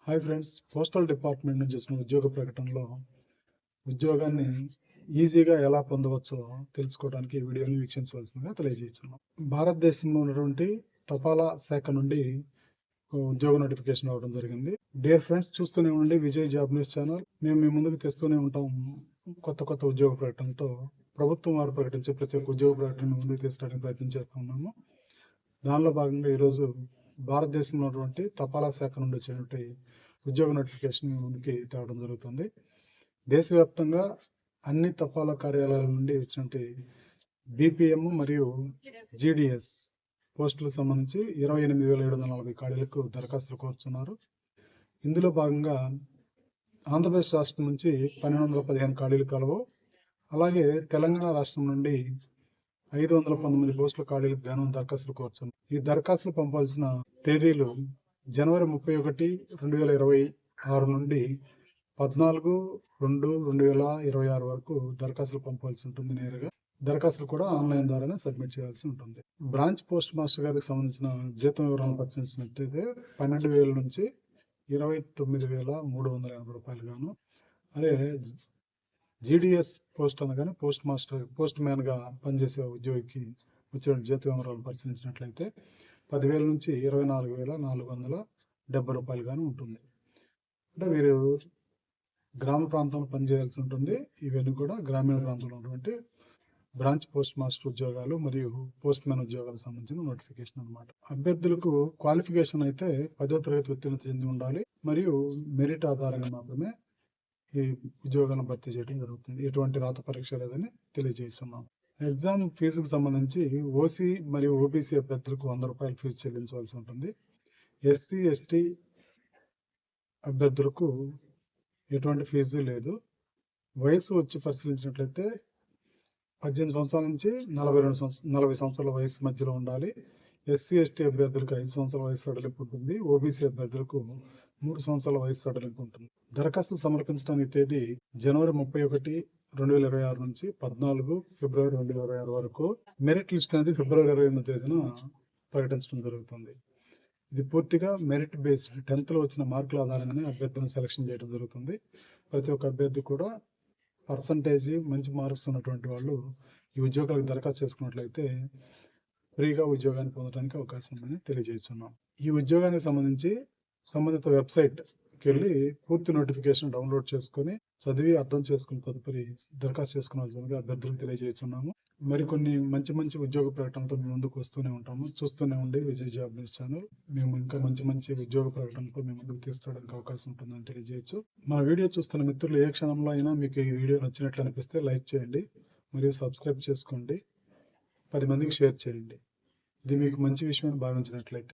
Hi friends, postal department నుంచి వచ్చిన ఉద్యోగ ప్రకటనలో ఉద్యోగాన్ని ఈజీగా ఎలా పొందవచ్చో తెలుసుకోవడానికి ఈ వీడియోని వీక్షించవలసిందిగా తెలియజేస్తున్నాం. భారతదేశంలో ఉన్నటువంటి తపాలా శాఖ నుండి ఉద్యోగ నోటిఫికేషన్ రావడం జరిగింది. డియర్ ఫ్రెండ్స్, చూస్తూనే ఉండి విజయ్ జాబ్ న్యూస్ ఛానల్. మేము మీ ముందుకు తెస్తూనే ఉంటాం కొత్త ఉద్యోగ ప్రకటనతో. ప్రభుత్వం వారు ప్రకటించే ప్రతి ఒక్క ఉద్యోగ ప్రకటన ముందుకు తీసుకోవడానికి ప్రయత్నం చేస్తున్నాము. దానిలో భాగంగా ఈరోజు భారతదేశంలో ఉన్నటువంటి తపాలా శాఖ నుండి వచ్చినటువంటి ఉద్యోగ నోటిఫికేషన్ ముందుకి తేవడం జరుగుతుంది. దేశవ్యాప్తంగా అన్ని తపాలా కార్యాలయాల నుండి వచ్చినటువంటి బీపీఎం మరియు జీడిఎస్ పోస్టులకు సంబంధించి 28,740 ఖాళీలకు దరఖాస్తులు కోరుతున్నారు. ఇందులో భాగంగా ఆంధ్రప్రదేశ్ రాష్ట్రం నుంచి 1,215 ఖాళీలు కలవు. అలాగే తెలంగాణ రాష్ట్రం నుండి 519 పోస్టుల ఖాళీలకు గాను దరఖాస్తులు కోరుతున్నారు. ఈ దరఖాస్తులు పంపాల్సిన తేదీలు జనవరి 31, 2026 నుండి 14/2/2026 వరకు దరఖాస్తులు పంపాల్సి ఉంటుంది. నేరుగా దరఖాస్తులు కూడా ఆన్లైన్ ద్వారానే సబ్మిట్ చేయాల్సి ఉంటుంది. బ్రాంచ్ పోస్ట్ మాస్టర్ గారికి సంబంధించిన జీతం వివరాలను పరిశీలించినట్లయితే 12,000 నుంచి 29,380 రూపాయలు గాను. అదే జీడిఎస్ పోస్ట్ అనగానే పోస్ట్ మ్యాన్గా పనిచేసే ఉద్యోగికి వచ్చిన జీత వివరాలను పరిశీలించినట్లయితే 10,000 నుంచి 24,470 రూపాయలు గాను ఉంటుంది. అంటే వీరు గ్రామ ప్రాంతంలో పనిచేయాల్సి ఉంటుంది. ఇవన్నీ కూడా గ్రామీణ ప్రాంతంలో ఉన్నటువంటి బ్రాంచ్ పోస్ట్ మాస్టర్ ఉద్యోగాలు మరియు పోస్ట్ మ్యాన్ ఉద్యోగాలకు సంబంధించిన నోటిఫికేషన్ అనమాట. అభ్యర్థులకు క్వాలిఫికేషన్ అయితే 10వ తరగతి ఉత్తీర్ణత చెంది ఉండాలి మరియు మెరిట్ ఆధారంగా మాత్రమే ఈ ఉద్యోగాలను భర్తీ చేయడం జరుగుతుంది. ఎటువంటి రాత పరీక్ష లేదని తెలియజేస్తున్నాం. ఎగ్జామ్ ఫీజుకు సంబంధించి ఓసీ మరియు ఓబీసీ అభ్యర్థులకు 100 రూపాయల ఫీజు చెల్లించవలసి ఉంటుంది. ఎస్సీ ఎస్టీ అభ్యర్థులకు ఎటువంటి ఫీజు లేదు. వయసు వచ్చి పరిశీలించినట్లయితే 18 సంవత్సరాల నుంచి 40 సంవత్సరాల వయసు మధ్యలో ఉండాలి. ఎస్సీ ఎస్టీ అభ్యర్థులకు 5 సంవత్సరాల వయసు సడలింపు ఉంటుంది. ఓబీసీ అభ్యర్థులకు 3 సంవత్సరాల వయసు సడలింపు ఉంటుంది. దరఖాస్తు సమర్పించడానికి తేదీ జనవరి 31, 2026 నుంచి 14 ఫిబ్రవరి 2026 వరకు. మెరిట్ లిస్ట్ అనేది ఫిబ్రవరి 28వ తేదీన ప్రకటించడం జరుగుతుంది. ఇది పూర్తిగా మెరిట్ బేస్డ్ 10th లో వచ్చిన మార్కుల ఆధారంగానే అభ్యర్థులను సెలక్షన్ చేయడం జరుగుతుంది. ప్రతి ఒక్క అభ్యర్థి కూడా పర్సంటేజ్ మంచి మార్క్స్ ఉన్నటువంటి వాళ్ళు ఈ ఉద్యోగాలకు దరఖాస్తు చేసుకున్నట్లయితే ఫ్రీగా ఉద్యోగాన్ని పొందడానికి అవకాశం ఉందని తెలియజేస్తున్నాం. ఈ ఉద్యోగానికి సంబంధించి సంబంధిత వెబ్సైట్కి వెళ్ళి పూర్తి నోటిఫికేషన్ డౌన్లోడ్ చేసుకొని చదివి అర్థం చేసుకున్న తదుపరి దరఖాస్తు చేసుకునే అభ్యర్థులకు తెలియజేస్తున్నాము. మరికొన్ని మంచి ఉద్యోగ ప్రకటనతో మేము ముందుకు వస్తూనే ఉంటాము. చూస్తూనే ఉండి విజయ్ జాబ్ న్యూస్ ఛానల్. మేము ఇంకా మంచి ఉద్యోగ ప్రకటనతో మేము ముందుకు తీసుకోవడానికి అవకాశం ఉంటుందని తెలియజేయచ్చు. మన వీడియో చూస్తున్న మిత్రులు ఏ క్షణంలో అయినా మీకు ఈ వీడియో నచ్చినట్లు అనిపిస్తే లైక్ చేయండి మరియు సబ్స్క్రైబ్ చేసుకోండి. 10 మందికి షేర్ చేయండి. ఇది మీకు మంచి విషయం భావించినట్లయితే.